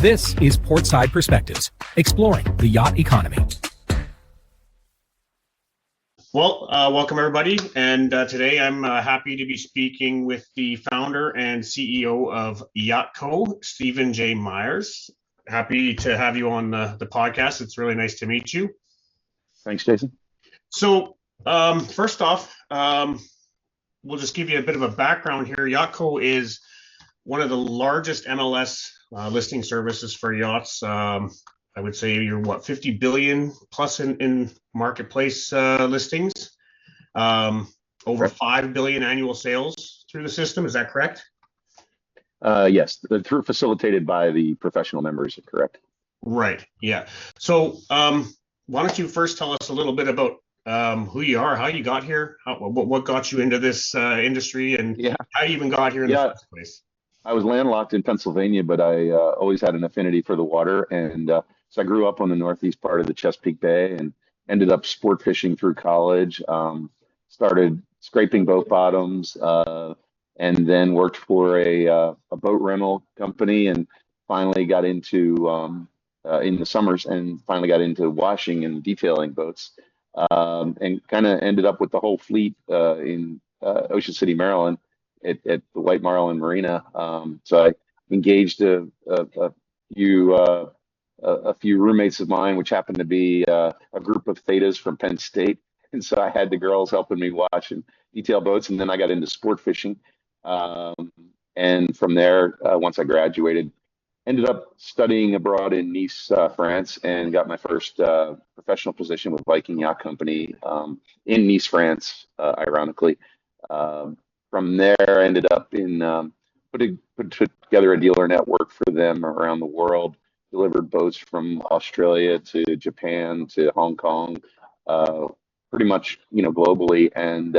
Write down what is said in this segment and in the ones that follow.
This is Portside Perspectives, exploring the yacht economy. Well, welcome everybody. And today I'm happy to be speaking with the founder and CEO of YATCO, Stephen J. Myers. Happy to have you on the podcast. It's really nice to meet you. Thanks, Jason. So first off, we'll just give you a bit of a background here. YATCO is one of the largest MLS listing services for yachts. I would say you're 50 billion plus in marketplace listings, over 5 billion annual sales through the system. Is that correct? Yes, through facilitated by the professional members, correct? Right. Yeah. So why don't you first tell us a little bit about who you are, how you got here, what got you into this industry, and how you even got here in the first place? I was landlocked in Pennsylvania, but I always had an affinity for the water, and so I grew up on the northeast part of the Chesapeake Bay and ended up sport fishing through college. Started scraping boat bottoms, and then worked for a boat rental company, and finally got into in the summers, and finally got into washing and detailing boats, and kind of ended up with the whole fleet in Ocean City, Maryland, at the White Marlin Marina. So I engaged a few roommates of mine, which happened to be a group of thetas from Penn State. And so I had the girls helping me watch and detail boats. And then I got into sport fishing. And from there, once I graduated, ended up studying abroad in Nice, France, and got my first professional position with Viking Yacht Company in Nice, France, ironically. From there, I ended up in put together a dealer network for them around the world. Delivered boats from Australia to Japan to Hong Kong, pretty much globally, and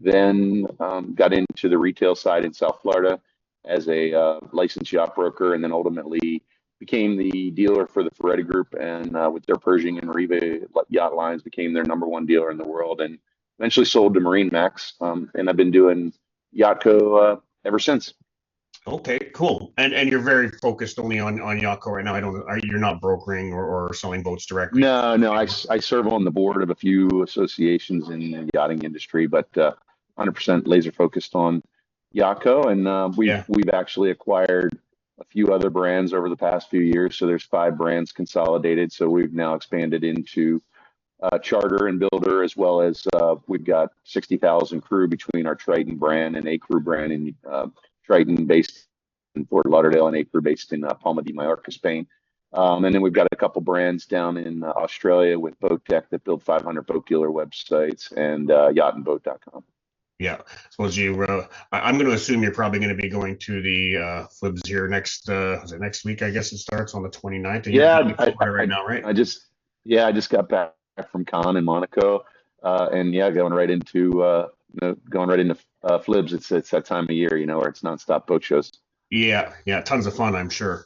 then got into the retail side in South Florida as a licensed yacht broker, and then ultimately became the dealer for the Ferretti Group, and with their Pershing and Riva yacht lines, became their #1 dealer in the world, and eventually sold to Marine Max, and I've been doing YATCO ever since. Okay, cool. And you're very focused only on YATCO right now. You're not brokering or selling boats directly. No. I serve on the board of a few associations in the yachting industry, but 100% laser focused on YATCO. And we've actually acquired a few other brands over the past few years. So there's 5 brands consolidated. So we've now expanded into charter and builder, as well as we've got 60,000 crew between our Triton brand and A Crew brand in Triton based in Fort Lauderdale and A Crew based in Palma de Mallorca, Spain. And then we've got a couple brands down in Australia with Boat Tech that build 500 boat dealer websites, and yachtandboat.com. Yeah, suppose I'm going to assume you're probably going to be going to the FLIBS here next week? I guess it starts on the 29th. Right now, right? I just got back from Cannes in Monaco, and going right into FLIBS. It's that time of year, where it's nonstop boat shows. Yeah, tons of fun, I'm sure.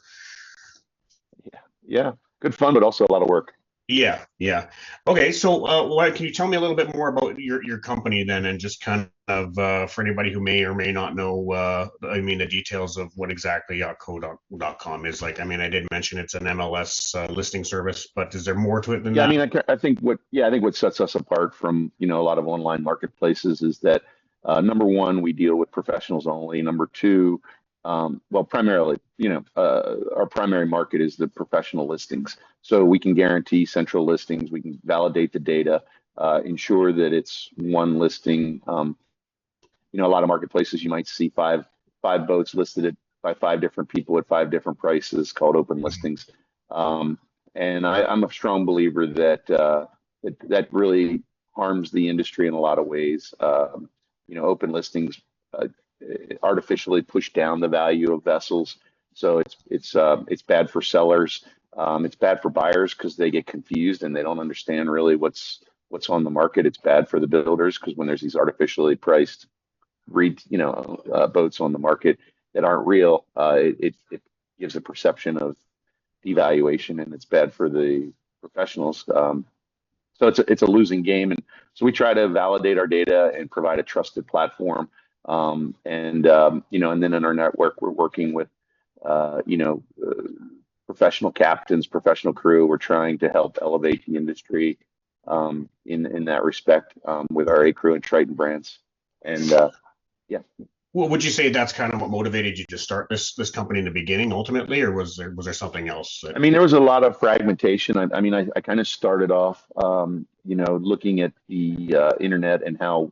Yeah, good fun, but also a lot of work. Yeah. Okay, so can you tell me a little bit more about your company then, and just kind of for anybody who may or may not know, the details of what exactly yachtco.com is like. I did mention it's an MLS listing service, but is there more to it than that? I think what sets us apart from a lot of online marketplaces is that number one, we deal with professionals only. Number two, primarily, our primary market is the professional listings. So we can guarantee central listings. We can validate the data, ensure that it's one listing. A lot of marketplaces, you might see five boats listed by 5 different people at 5 different prices, called open listings. And I'm a strong believer that that really harms the industry in a lot of ways. Open listings artificially push down the value of vessels, so it's bad for sellers. It's bad for buyers because they get confused and they don't understand really what's on the market. It's bad for the builders because when there's these artificially priced boats on the market that aren't real, it gives a perception of devaluation, and it's bad for the professionals. So it's a losing game, and so we try to validate our data and provide a trusted platform. And then in our network, we're working with professional captains, professional crew. We're trying to help elevate the industry in that respect with our A Crew and Triton brands. And yeah. Well, would you say that's kind of what motivated you to start this company in the beginning, ultimately, or was there something else? I mean, there was a lot of fragmentation. I kind of started off, looking at the internet and how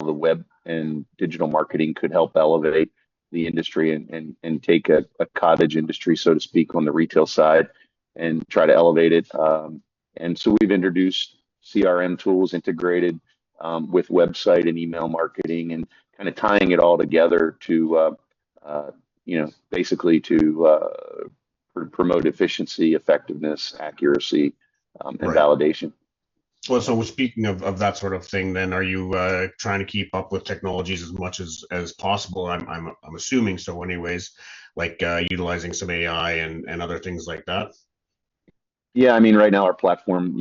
the web and digital marketing could help elevate the industry and take a cottage industry, so to speak, on the retail side and try to elevate it. And so we've introduced CRM tools integrated with website and email marketing and kind of tying it all together to, basically to promote efficiency, effectiveness, accuracy, and Right. validation. Well, so speaking of that sort of thing, then are you trying to keep up with technologies as much as possible? I'm assuming so, anyways, like utilizing some AI and other things like that. Yeah, I mean, right now our platform,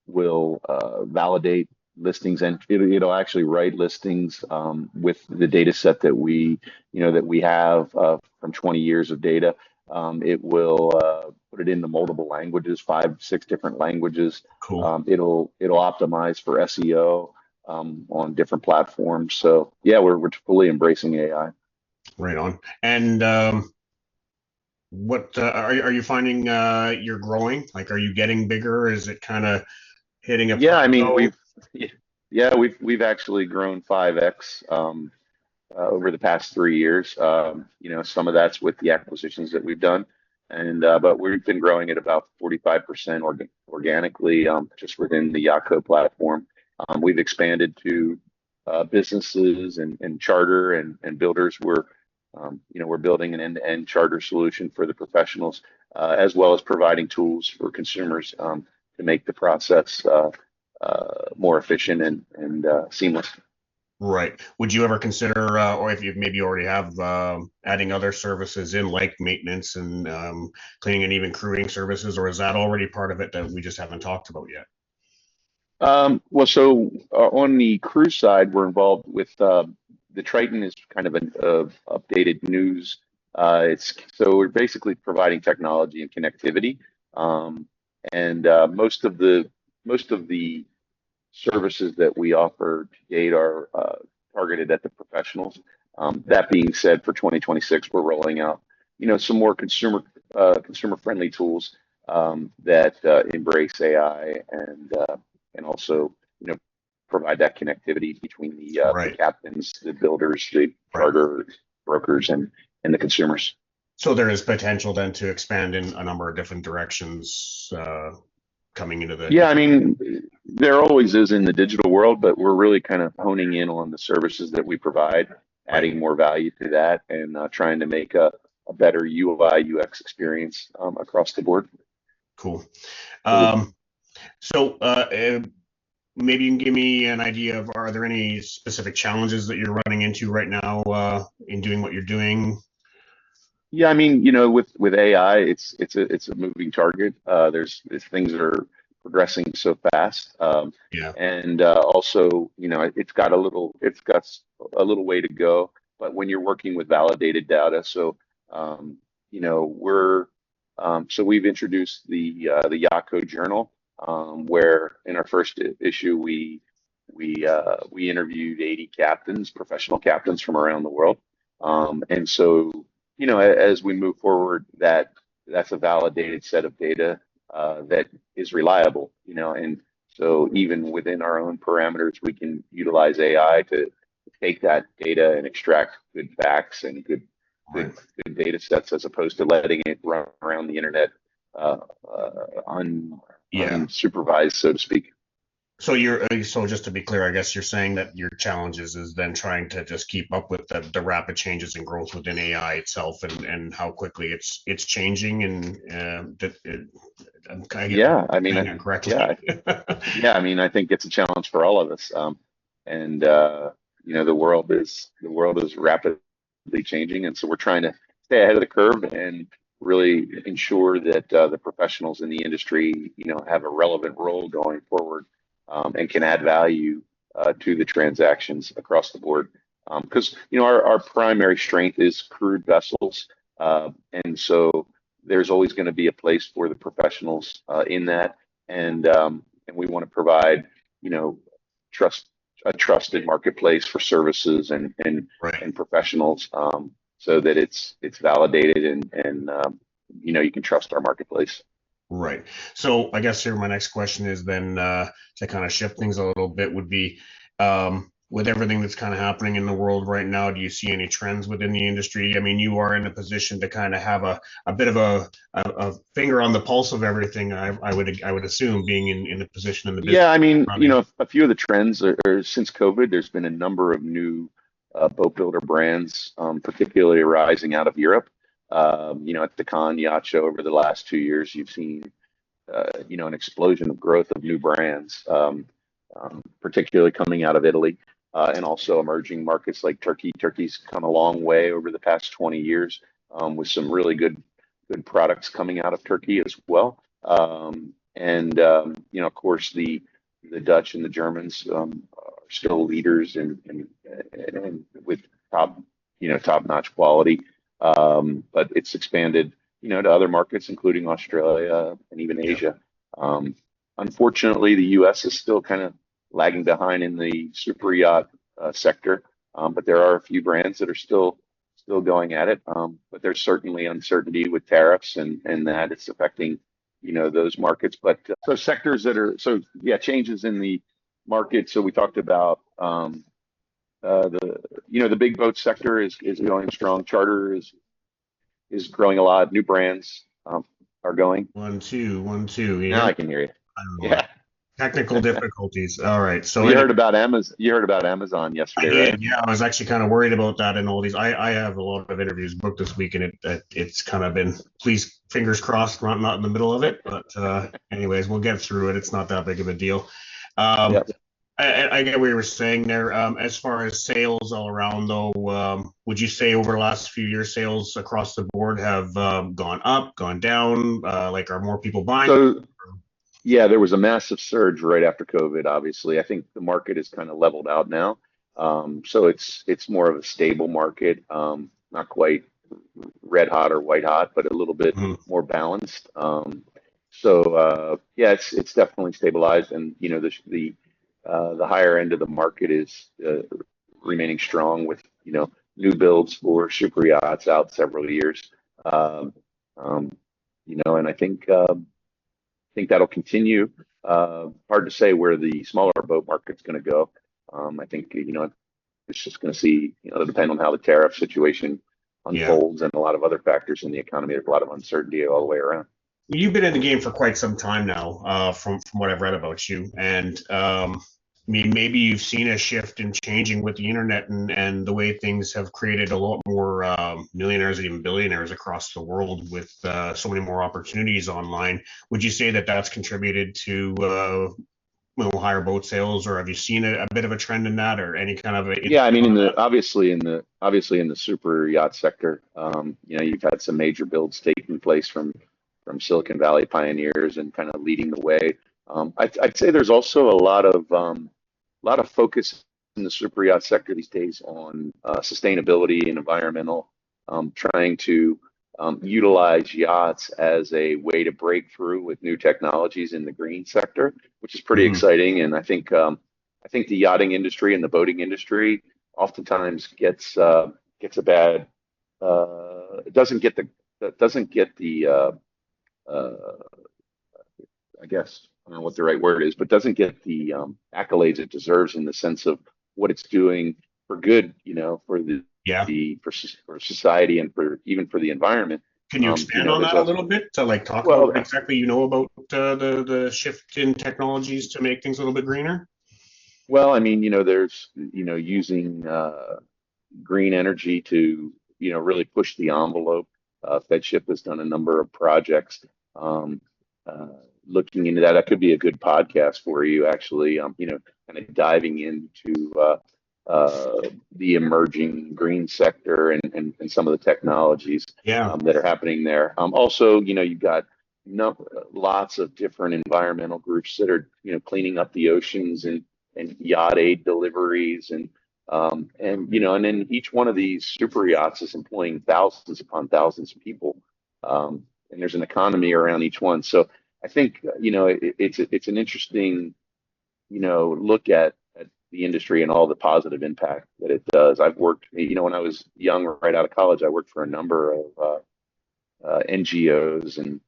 will validate listings and it'll actually write listings with the data set that we have from 20 years of data. It will put it into multiple languages, 5, 6 different languages. Cool. It'll optimize for SEO on different platforms. So yeah, we're fully embracing AI. Right on. And what are you finding you're growing? Like, are you getting bigger? Is it kind of hitting a Yeah, I mean, plateau? we've actually grown 5x over the past 3 years. Some of that's with the acquisitions that we've done, and but we've been growing at about 45% organically, just within the YATCO platform. We've expanded to businesses and charter and builders. We're building an end-to-end charter solution for the professionals, as well as providing tools for consumers to make the process more efficient and seamless. Right. Would you ever consider, or if you maybe already have, adding other services in, like maintenance and cleaning and even crewing services, or is that already part of it that we just haven't talked about yet? Well, so on the cruise side, we're involved with the Triton is kind of an updated news. It's so we're basically providing technology and connectivity, and most of the services that we offer to date are targeted at the professionals. That being said, for 2026, we're rolling out, some more consumer friendly tools that embrace AI and also, provide that connectivity between the Right. captains, the builders, the Right. charter brokers, and the consumers. So there is potential then to expand in a number of different directions coming into the. Yeah, I mean, there always is in the digital world, but we're really kind of honing in on the services that we provide, Right. adding more value to that, and trying to make a better UI UX experience across the board. Cool. So So maybe you can give me an idea of, are there any specific challenges that you're running into right now in doing what you're doing? yeah, I mean, with AI, it's a moving target. There's things that are progressing so fast, Yeah. and also, it's got a little way to go. But when you're working with validated data, so we've introduced the YATCO journal, where in our first issue we interviewed 80 captains, professional captains from around the world, and so as we move forward, that's a validated set of data that is reliable, and so even within our own parameters, we can utilize AI to take that data and extract good facts and Right. good data sets as opposed to letting it run around the internet uh, Yeah. unsupervised, so to speak. So so just to be clear, I guess you're saying that your challenges is then trying to just keep up with the rapid changes and growth within AI itself and how quickly it's changing and I'm kind of Yeah, I mean, saying that correctly. yeah, yeah. I mean, I think it's a challenge for all of us, and the world is rapidly changing, and so we're trying to stay ahead of the curve and really ensure that the professionals in the industry, have a relevant role going forward, and can add value to the transactions across the board. Because our primary strength is crewed vessels, and so there's always going to be a place for the professionals in that, and we want to provide, you know, trust a trusted marketplace for services Right. and professionals, so that it's validated and you know, you can trust our marketplace. Right. So I guess here my next question is then to kind of shift things a little bit would be with everything that's kind of happening in the world right now, do you see any trends within the industry? I mean, you are in a position to kind of have a bit of a finger on the pulse of everything. I would assume being in the position in the business. Yeah, I mean, you running. know, a few of the trends are since COVID, there's been a number of new boat builder brands, particularly arising out of Europe. You know, at the Cannes Yacht Show over the last 2 years, you've seen, you know, an explosion of growth of new brands, particularly coming out of Italy, and also emerging markets like Turkey. Turkey's come a long way over the past 20 years, with some really good products coming out of Turkey as well. You know, of course, the Dutch and the Germans are still leaders and with top, you know, top-notch quality. But it's expanded, you know, to other markets, including Australia and even Yeah. Asia. Unfortunately, the U.S. is still kind of lagging behind in the super yacht sector, but there are a few brands that are still going at it. But there's certainly uncertainty with tariffs and that it's affecting, you know, those markets. But so sectors that are so yeah, changes in the market. So we talked about the you know, the big boat sector is going strong. Charter is growing a lot. New brands are going. 1 2 1 2. Now I can hear you. I don't know. Yeah. Technical difficulties. All right. So You heard about Amazon. You heard about Amazon I yesterday, right? did. Yeah, I was actually kind of worried about that and all these. I have a lot of interviews booked this week, and it's kind of been, please, fingers crossed, not in the middle of it. But anyways, we'll get through it. It's not that big of a deal. Yeah. I get what you were saying there. As far as sales all around, though, would you say over the last few years, sales across the board have gone up, gone down? Like, are more people buying? So yeah, there was a massive surge right after COVID, obviously. I think the market is kind of leveled out now. So it's more of a stable market, not quite red hot or white hot, but a little bit Mhm. more balanced. Yeah, it's definitely stabilized, and you know, the higher end of the market is remaining strong with, you know, new builds for super yachts out several years. Um, you know, and I think that'll continue. Hard to say where the smaller boat market's going to go. I think, you know, it's just going to see, you know, it'll depend on how the tariff situation Yeah. unfolds and a lot of other factors in the economy. There's a lot of uncertainty all the way around. You've been in the game for quite some time now, from what I've read about you, and I mean, maybe you've seen a shift in changing with the internet and the way things have created a lot more millionaires and even billionaires across the world with so many more opportunities online. Would you say that that's contributed to higher boat sales, or have you seen a bit of a trend in that, or any kind of Yeah, I mean, on that? obviously in the super yacht sector, you know, you've had some major builds taking place from Silicon Valley pioneers and kind of leading the way. I'd say there's also a lot of focus in the super yacht sector these days on sustainability and environmental, trying to utilize yachts as a way to break through with new technologies in the green sector, which is pretty Mhm. exciting. And I think the yachting industry and the boating industry oftentimes gets a bad, it doesn't get the uh, I guess I don't know what the right word is, but doesn't get the accolades it deserves in the sense of what it's doing for good, you know, for Yeah. for society and for even for the environment. Can you You expand know, on there's that a a little bit to like talk about well, what exactly you know about the shift in technologies to make things a little bit greener? well, I mean, you know, there's, you know, using green energy to, you know, really push the envelope. Fedship has done a number of projects uh, looking into that. That could be a good podcast for you, actually. You know, kind of diving into the emerging green sector and some of the technologies Yeah. that are happening there. Also, you know, you've got no, lots of different environmental groups that are, you know, cleaning up the oceans and yacht aid deliveries and you know, and then each one of these super yachts is employing thousands upon thousands of people. and there's an economy around each one. So I think, it's an interesting, look at the industry and all the positive impact that it does. I've worked, when I was young, right out of college, I worked for a number of NGOs, and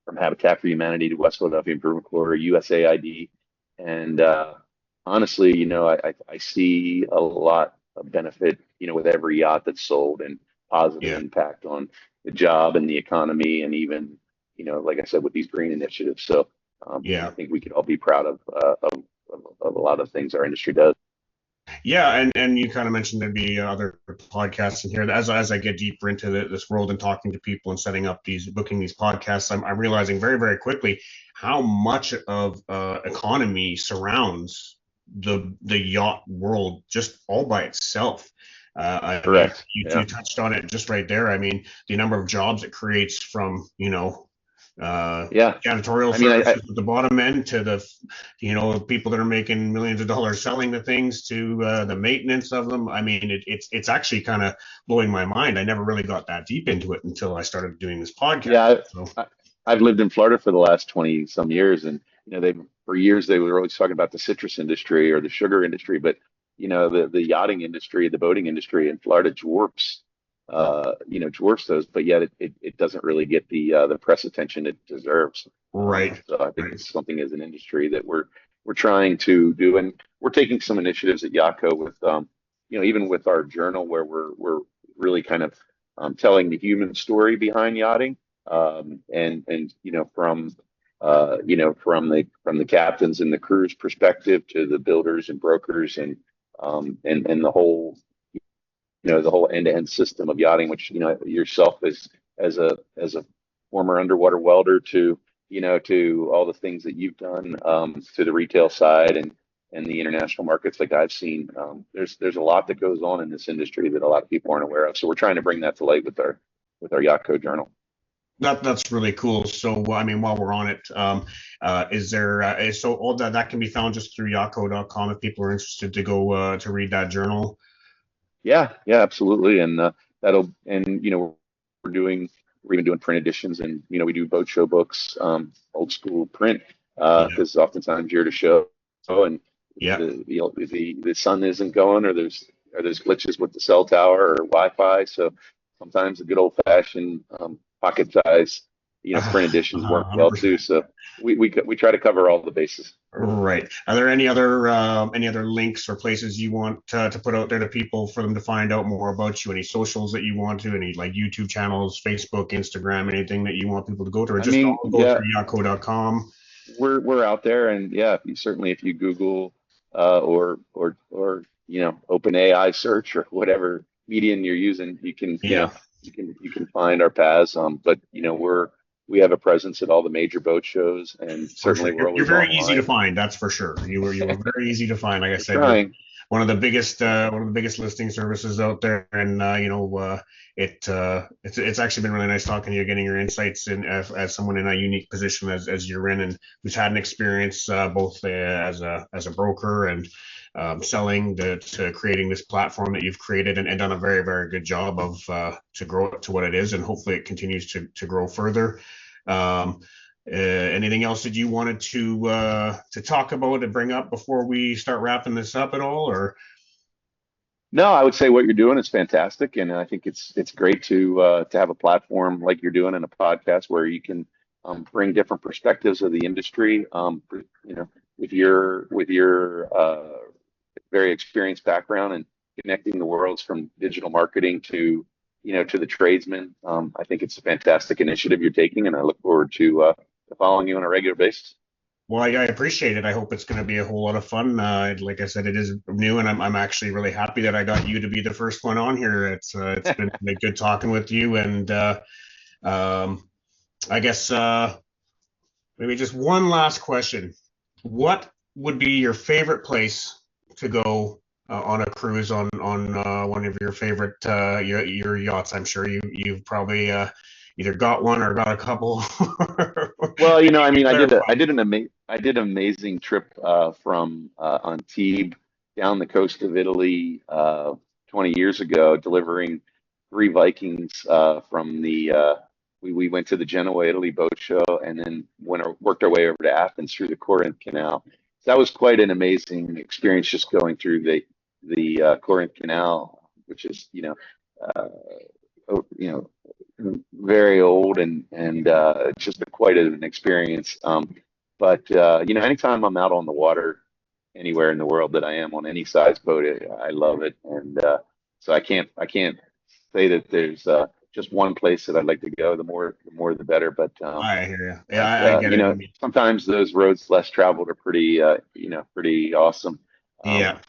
from Habitat for Humanity to West Philadelphia Improvement Corps, USAID. And honestly, I see a lot of benefit, with every yacht that's sold, and positive Yeah. impact on the job and the economy, and even, like I said, with these green initiatives. So I Yeah. think we could all be proud of a lot of things our industry does. Yeah, and you kind of mentioned there'd be other podcasts in here. As I get deeper into this world and talking to people and setting up booking these podcasts, I'm realizing very, very quickly how much of economy surrounds the yacht world just all by itself. I mean, Correct. you Yeah. touched on it just right there. I mean, the number of jobs it creates from, Yeah. janitorial I mean, services at the bottom end to the, people that are making millions of dollars selling the things to the maintenance of them. I mean, it's actually kind of blowing my mind. I never really got that deep into it until I started doing this podcast. Yeah, So I've lived in Florida for the last 20 some years, and they for years they were always talking about the citrus industry or the sugar industry, but the yachting industry, the boating industry in Florida dwarfs those, but yet it doesn't really get the press attention it deserves. right, So I think right, it's something as an industry that we're trying to do, and we're taking some initiatives at YATCO with even with our journal, where we're really kind of telling the human story behind yachting, and from the captains and the crew's perspective to the builders and brokers, and the whole end-to-end system of yachting, which yourself as a former underwater welder, to all the things that you've done, to the retail side, and the international markets like I've seen. There's a lot that goes on in this industry that a lot of people aren't aware of. So we're trying to bring that to light with our Yacht Journal. that's really cool. So I mean, while we're on it, is there so all that can be found just through yachtco.com if people are interested to go to read that journal? Yeah, yeah, absolutely. And we're even doing print editions, and we do boat show books, old school print, Yeah, because oftentimes you're to show, and yeah. the sun isn't going, or there's glitches with the cell tower or Wi-Fi. So sometimes a good old fashioned pocket size print editions work well 100%. too. So we try to cover all the bases. Right. Are there any other links or places you want to put out there to people for them to find out more about you? Any socials that you want to? Any like YouTube channels, Facebook, Instagram, anything that you want people to go to, or I just mean, all go yeah, through yachtco.com? we're out there, and yeah, if you Google, or open AI search, or whatever medium you're using, Yeah. you can find our paths. But we have a presence at all the major boat shows, and For certainly sure. we're You're always very easy to online. find, that's for sure. You were very easy to find. Like I We're said, you're trying. one of the biggest listing services out there, and it's actually been really nice talking to you, getting your insights in as someone in a unique position as you're in, and who's had an experience both as a broker and selling to creating this platform that you've created, and done a very, very good job of to grow it to what it is, and hopefully it continues to grow further. Um, Anything else that you wanted to talk about and bring up before we start wrapping this up at all? Or No, I would say what you're doing is fantastic, and I think it's great to have a platform like you're doing, in a podcast where you can bring different perspectives of the industry, with your very experienced background, and connecting the worlds from digital marketing to the tradesmen. I think it's a fantastic initiative you're taking, and I look forward to following you on a regular basis. well, I appreciate it. I hope it's going to be a whole lot of fun. Like I said, it is new, and I'm actually really happy that I got you to be the first one on here. It's been really good talking with you, and um, I guess maybe just one last question. What would be your favorite place to go on a cruise on one of your favorite your yachts? I'm sure you've probably either got one or got a couple. Well, I mean, Clarify. I did an amazing trip from Antibes down the coast of Italy 20 years ago, delivering three Vikings from the we went to the Genoa, Italy boat show, and then worked our way over to Athens through the Corinth Canal. So that was quite an amazing experience, just going through the Corinth Canal, which is very old and just quite an experience. But anytime I'm out on the water, anywhere in the world that I am on any size boat, I love it, and so I can't say that there's just one place that I'd like to go. The more the better. But I hear you. Yeah, I get it. Sometimes those roads less traveled are pretty pretty awesome. Yeah.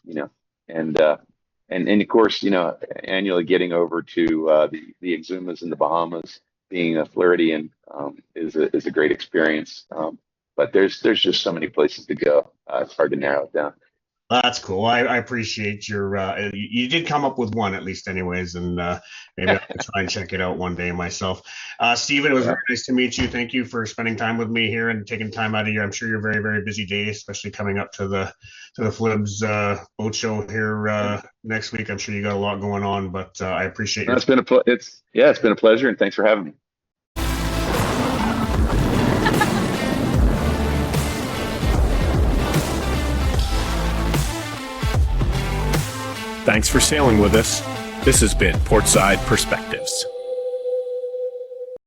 And of course, annually getting over to the Exumas in the Bahamas, being a Floridian, is a great experience. But there's just so many places to go. It's hard to narrow it down. That's cool. I appreciate you did come up with one at least anyways, and maybe I'll try and check it out one day myself. Stephen, it was very nice to meet you. Thank you for spending time with me here and taking time out of your, I'm sure you're very, very busy day, especially coming up to the Flibs boat show here next week. I'm sure you got a lot going on, but I appreciate it. It's been a pleasure, and thanks for having me. Thanks for sailing with us. This has been Portside Perspectives.